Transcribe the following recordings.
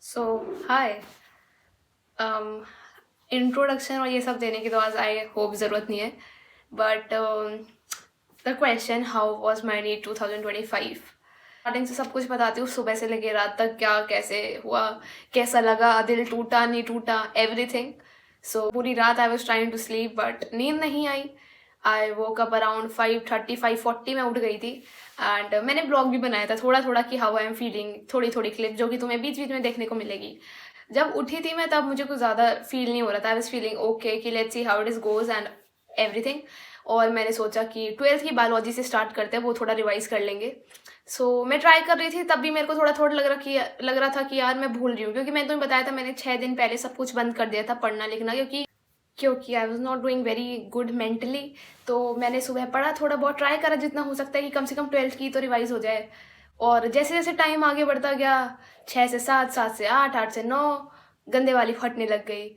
सो हाय। Introduction और ये सब देने की तो आज आई होप ज़रूरत नहीं है, but the question how was my day 2025। Starting से सब कुछ बताती हूँ, सुबह से लेके रात तक क्या कैसे हुआ, कैसा लगा, दिल टूटा नहीं टूटा, एवरीथिंग। सो पूरी रात I was trying to sleep but नींद नहीं आई। आई वोक अप अराउंड 5:30 5:40 में उठ गई थी। एंड मैंने ब्लॉग भी बनाया था थोड़ा थोड़ा कि हाउ आई एम फीलिंग, थोड़ी थोड़ी क्लिप जो कि तुम्हें बीच बीच में देखने को मिलेगी। जब उठी थी मैं तब मुझे कुछ ज़्यादा फील नहीं हो रहा था। आई वॉज फीलिंग ओके कि let's see how it is goes and everything. और मैंने सोचा कि 12th की बायोलॉजी से स्टार्ट करते हैं, वो थोड़ा रिवाइज कर लेंगे। सो मैं ट्राई कर रही थी, तब भी मेरे को थोड़ा थोड़ा लग रहा था कि यार मैं भूल रही हूँ, क्योंकि मैंने तुम्हें बताया था मैंने 6 दिन पहले सब कुछ बंद कर दिया था पढ़ना लिखना, क्योंकि I was not doing very good mentally. तो मैंने सुबह पढ़ा, थोड़ा बहुत ट्राई करा जितना हो सकता है कि कम से कम 12th की तो रिवाइज हो जाए। और जैसे जैसे टाइम आगे बढ़ता गया, 6 से 7, 7 से 8, 8 से 9 गंदे वाली फटने लग गई।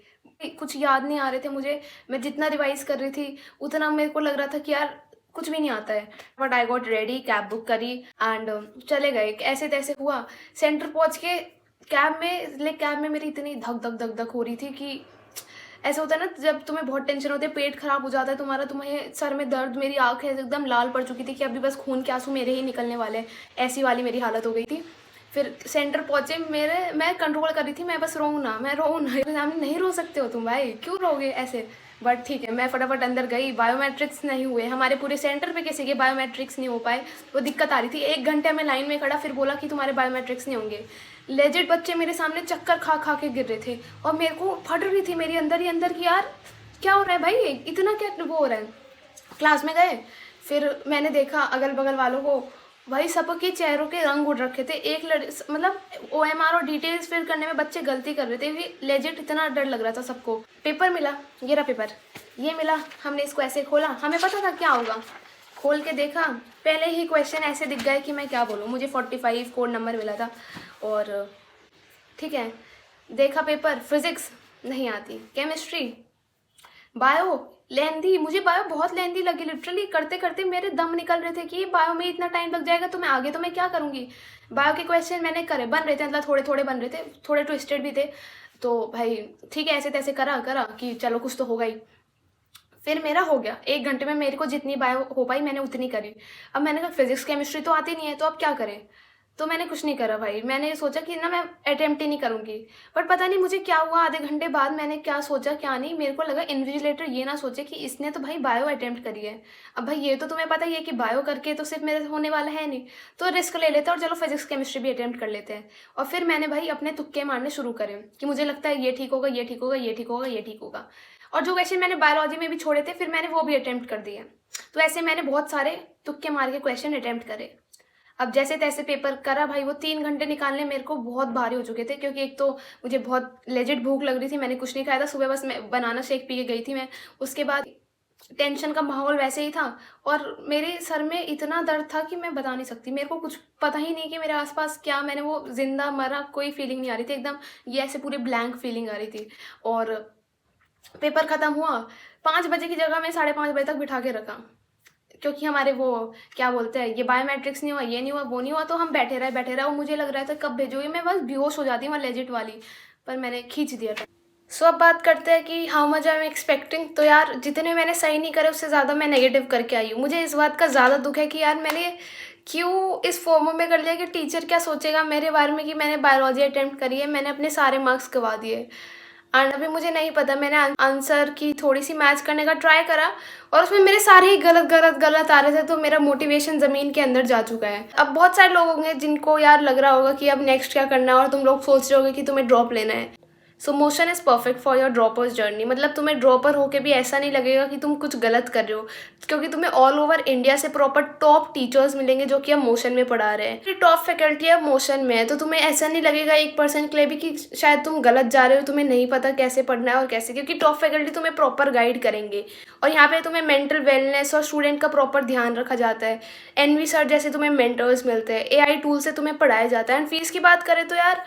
कुछ याद नहीं आ रहे थे मुझे। मैं जितना रिवाइज कर रही थी उतना मेरे को लग रहा था कि यार कुछ भी नहीं आता है। But I got ready, cab book करी एंड चले गए। ऐसे तैसे हुआ, सेंटर पहुंच के कैब में मेरी इतनी धक धक धक धक हो रही थी कि ऐसा होता है ना जब तुम्हें बहुत टेंशन होती है, पेट खराब हो जाता है तुम्हारा, तुम्हें सर में दर्द, मेरी आंखें एकदम लाल पड़ चुकी थी कि अभी बस खून के आंसू मेरे ही निकलने वाले हैं, ऐसी वाली मेरी हालत हो गई थी। फिर सेंटर पहुंचे मैं कंट्रोल कर रही थी, मैं बस रोऊँ ना, मैं रोऊँ ना। एग्जाम में नहीं रो सकते हो तुम भाई, क्यों रोगे ऐसे। बट ठीक है, मैं फटाफट अंदर गई। बायोमेट्रिक्स नहीं हुए हमारे पूरे सेंटर पे, किसी के बायोमेट्रिक्स नहीं हो पाए। वो दिक्कत आ रही थी। 1 घंटे में लाइन में खड़ा, फिर बोला कि तुम्हारे बायोमेट्रिक्स नहीं होंगे। लेजिट बच्चे मेरे सामने चक्कर खा खा के गिर रहे थे और मेरे को फट रही थी मेरी अंदर ही अंदर की, यार क्या हो रहा है भाई, इतना क्या वो हो रहा है। क्लास में गए, फिर मैंने देखा अगल बगल वालों को, भाई सबके चेहरों के रंग उड़ रखे थे। मतलब OMR और डिटेल्स फिल करने में बच्चे गलती कर रहे थे। लेजिट इतना डर लग रहा था सबको। पेपर मिला, ये रहा पेपर, ये मिला। हमने इसको ऐसे खोला, हमें पता था क्या होगा। खोल के देखा, पहले ही क्वेश्चन ऐसे दिख गए कि मैं क्या बोलूँ। मुझे 45 कोड नंबर मिला था। और ठीक है, देखा पेपर, फिजिक्स नहीं आती, केमिस्ट्री, बायो लेंदी, मुझे बायो बहुत लेंदी लगी। लिटरली करते करते मेरे दम निकल रहे थे कि बायो में इतना टाइम लग जाएगा तो मैं आगे तो मैं क्या करूँगी। बायो के क्वेश्चन मैंने करे, बन रहे थे, मतलब थोड़े थोड़े बन रहे थे, थोड़े ट्विस्टेड भी थे। तो भाई ठीक है, ऐसे तैसे करा करा कि चलो कुछ तो होगा ही। फिर मेरा हो गया, 1 घंटे में मेरे को जितनी बायो हो पाई मैंने उतनी करी। अब मैंने कहा फिजिक्स केमिस्ट्री तो आती नहीं है, तो अब क्या करें। तो मैंने कुछ नहीं करा भाई, मैंने सोचा कि ना मैं अटेम्प्ट ही नहीं करूँगी। बट पता नहीं मुझे क्या हुआ, आधे घंटे बाद मैंने क्या सोचा क्या नहीं, मेरे को लगा इन्विजिलेटर ये ना सोचे कि इसने तो भाई बायो अटेम्प्ट करी है। अब भाई ये तो तुम्हें पता ही है कि बायो करके तो सिर्फ मेरे होने वाला है नहीं, तो रिस्क ले लेते हैं और चलो फिजिक्स केमिस्ट्री भी अटेम्प्ट कर लेते हैं। और फिर मैंने भाई अपने तुक्के मारने शुरू करे कि मुझे लगता है ये ठीक होगा, ये ठीक होगा, ये ठीक होगा, ये ठीक होगा। और जो क्वेश्चन मैंने बायोलॉजी में भी छोड़े थे फिर मैंने वो भी अटेम्प्ट कर दिए। तो ऐसे मैंने बहुत सारे तुक्के मार के क्वेश्चन अटेम्प्ट करे। अब जैसे तैसे पेपर करा भाई। वो 3 घंटे निकालने मेरे को बहुत भारी हो चुके थे, क्योंकि एक तो मुझे बहुत लेजिट भूख लग रही थी, मैंने कुछ नहीं खाया था सुबह, बस मैं बनाना शेक पी के गई थी मैं। उसके बाद टेंशन का माहौल वैसे ही था और मेरे सर में इतना दर्द था कि मैं बता नहीं सकती। मेरे को कुछ पता ही नहीं कि मेरे आसपास क्या, मैंने वो जिंदा मरा कोई फीलिंग नहीं आ रही थी, एकदम ये ऐसे पूरी ब्लैंक फीलिंग आ रही थी। और पेपर ख़त्म हुआ, 5 बजे की जगह में 5:30 बजे तक बिठा के रखा, क्योंकि हमारे वो क्या बोलते हैं, ये बायोमेट्रिक्स नहीं हुआ, ये नहीं हुआ, वो नहीं हुआ। तो हम बैठे रहे और मुझे लग रहा था कब भेजोगे, मैं बस बेहोश हो जाती हूँ लेजिट वाली। पर मैंने खींच दिया था। सो अब बात करते हैं कि how much I am expecting. तो यार जितने मैंने सही नहीं करे उससे ज़्यादा मैं नेगेटिव करके आई हूँ। मुझे इस बात का ज़्यादा दुख है कि यार मैंने क्यों इस फोमो में कर लिया कि टीचर क्या सोचेगा मेरे बारे में कि मैंने बायोलॉजी अटेम्प्ट करी है। मैंने अपने सारे मार्क्स गवा दिए एंड अभी मुझे नहीं पता। मैंने आंसर की थोड़ी सी मैच करने का ट्राई करा और उसमें मेरे सारे ही गलत गलत गलत आ रहे थे, तो मेरा मोटिवेशन ज़मीन के अंदर जा चुका है। अब बहुत सारे लोग होंगे जिनको यार लग रहा होगा कि अब नेक्स्ट क्या करना है और तुम लोग सोच रहे होगे कि तुम्हें ड्रॉप लेना है। सो motion is perfect for your droppers journey. मतलब तुम्हें ड्रॉपर होके भी ऐसा नहीं लगेगा कि तुम कुछ गलत कर रहे हो, क्योंकि तुम्हें ऑल ओवर इंडिया से प्रॉपर टॉप टीचर्स मिलेंगे जो कि अब मोशन में पढ़ा रहे हैं। टॉप फैकल्टी अब मोशन में है, तो तुम्हें ऐसा नहीं लगेगा 1% के लिए भी कि शायद तुम गलत जा रहे हो, तुम्हें नहीं पता कैसे पढ़ना है और कैसे, क्योंकि टॉप फैकल्टी तुम्हें प्रॉपर गाइड करेंगे। और यहाँ पे तुम्हें मेंटल वेलनेस और स्टूडेंट का प्रॉपर ध्यान रखा जाता है। NV सर जैसे तुम्हें मेंटर्स मिलते हैं, AI टूल से तुम्हें पढ़ाया जाता है। एंड फीस की बात करें तो यार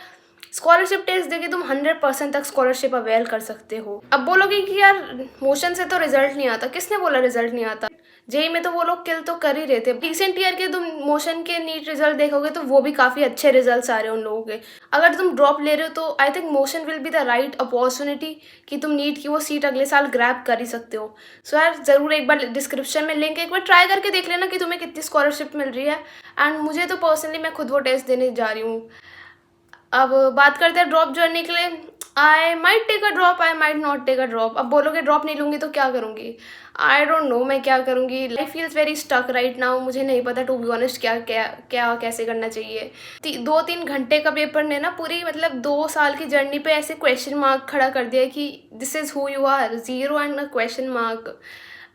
स्कॉलरशिप टेस्ट देके तुम 100% तक स्कॉलरशिप अवेल कर सकते हो। अब बोलोगे कि यार मोशन से तो रिजल्ट नहीं आता, किसने बोला रिजल्ट नहीं आता। जेई में तो वो लोग किल तो कर ही रहे थे। रिसेंट ईयर के तुम मोशन के नीट रिजल्ट देखोगे तो वो भी काफ़ी अच्छे रिजल्ट्स आ रहे हैं उन लोगों के। अगर तुम ड्रॉप ले रहे हो तो I think motion will be the right opportunity कि तुम नीट की वो सीट अगले साल ग्रैब कर ही सकते हो। सो यार ज़रूर एक बार डिस्क्रिप्शन में लिंक एक बार ट्राई करके देख लेना कि तुम्हें कितनी स्कॉलरशिप मिल रही है। एंड मुझे तो पर्सनली मैं खुद वो टेस्ट देने जा रही हूँ। अब बात करते हैं ड्रॉप जर्नी के लिए। I might take a drop, I might not take a drop. अब बोलोगे ड्रॉप नहीं लूँगी तो क्या करूँगी? आई डोंट नो मैं क्या करूँगी। Life feels very stuck right now. मुझे नहीं पता टू बी ऑनेस्ट क्या क्या क्या कैसे करना चाहिए। 2-3 घंटे का पेपर ने ना पूरी मतलब 2 साल की जर्नी पे ऐसे क्वेश्चन मार्क खड़ा कर दिया कि this is who you are, zero and a question mark.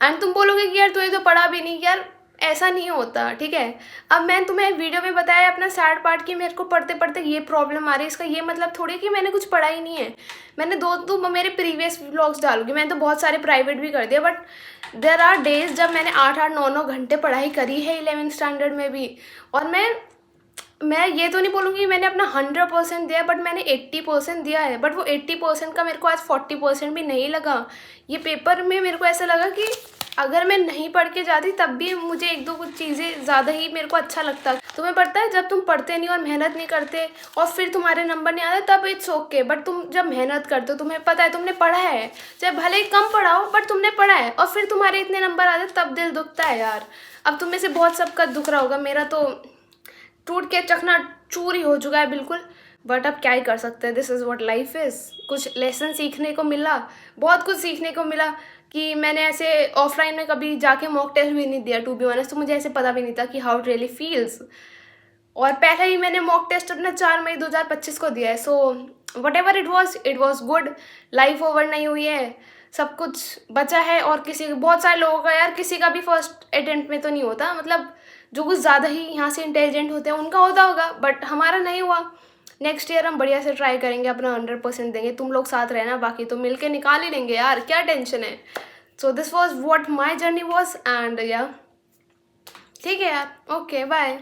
And तुम बोलोगे कि यार तूने तो पढ़ा भी नहीं। यार ऐसा नहीं होता, ठीक है। अब मैं तुम्हें वीडियो में बताया अपना सैड पार्ट कि मेरे को पढ़ते पढ़ते ये प्रॉब्लम आ रही है, इसका ये मतलब थोड़ी कि मैंने कुछ पढ़ा ही नहीं है। मैंने दो मेरे प्रीवियस व्लॉग्स डालूंगी, मैंने तो बहुत सारे प्राइवेट भी कर दिया, बट देर आर डेज जब मैंने 8-8 9-9 घंटे पढ़ाई करी है 11th स्टैंडर्ड में भी। और मैं ये तो नहीं बोलूँगी मैंने अपना 100% दिया है, बट मैंने 80% दिया है। बट वो 80% का मेरे को आज 40% भी नहीं लगा। ये पेपर में मेरे को ऐसा लगा कि अगर मैं नहीं पढ़ के जाती तब भी मुझे 1-2 कुछ चीज़ें ज़्यादा ही मेरे को अच्छा लगता। तुम्हें पता है जब तुम पढ़ते नहीं और मेहनत नहीं करते और फिर तुम्हारे नंबर नहीं आते तब इट्स ओके, बट तुम जब मेहनत करते हो, तुम्हें पता है तुमने पढ़ा है, चाहे भले ही कम पढ़ा हो बट तुमने पढ़ा है, और फिर तुम्हारे इतने नंबर आते तब दिल दुखता है यार। अब तुम में से बहुत सबका दुख रहा होगा, मेरा तो टूट के चकना चूर ही हो चुका है बिल्कुल। बट अब क्या ही कर सकते हैं, this is what life is. कुछ लेसन सीखने को मिला, बहुत कुछ सीखने को मिला कि मैंने ऐसे ऑफलाइन में कभी जाके मॉक टेस्ट भी नहीं दिया टू बी ऑनेस्ट, तो मुझे ऐसे पता भी नहीं था कि हाउ इट रियली फील्स। और पहले ही मैंने मॉक टेस्ट अपना 4 मई 2025 को दिया है। So what ever it was good. Life over नहीं हुई है, सब कुछ बचा है। और किसी बहुत सारे लोगों का यार किसी का भी फर्स्ट अटेम्प्ट में तो नहीं होता, मतलब जो कुछ ज़्यादा ही यहाँ से इंटेलिजेंट होते हैं उनका होता होगा, बट हमारा नहीं हुआ। नेक्स्ट ईयर हम बढ़िया से ट्राई करेंगे, अपना 100% देंगे। तुम लोग साथ रहना, बाकी तो मिल के निकाल ही लेंगे यार, क्या टेंशन है। So this was what my journey was and या ठीक है यार, ओके बाय।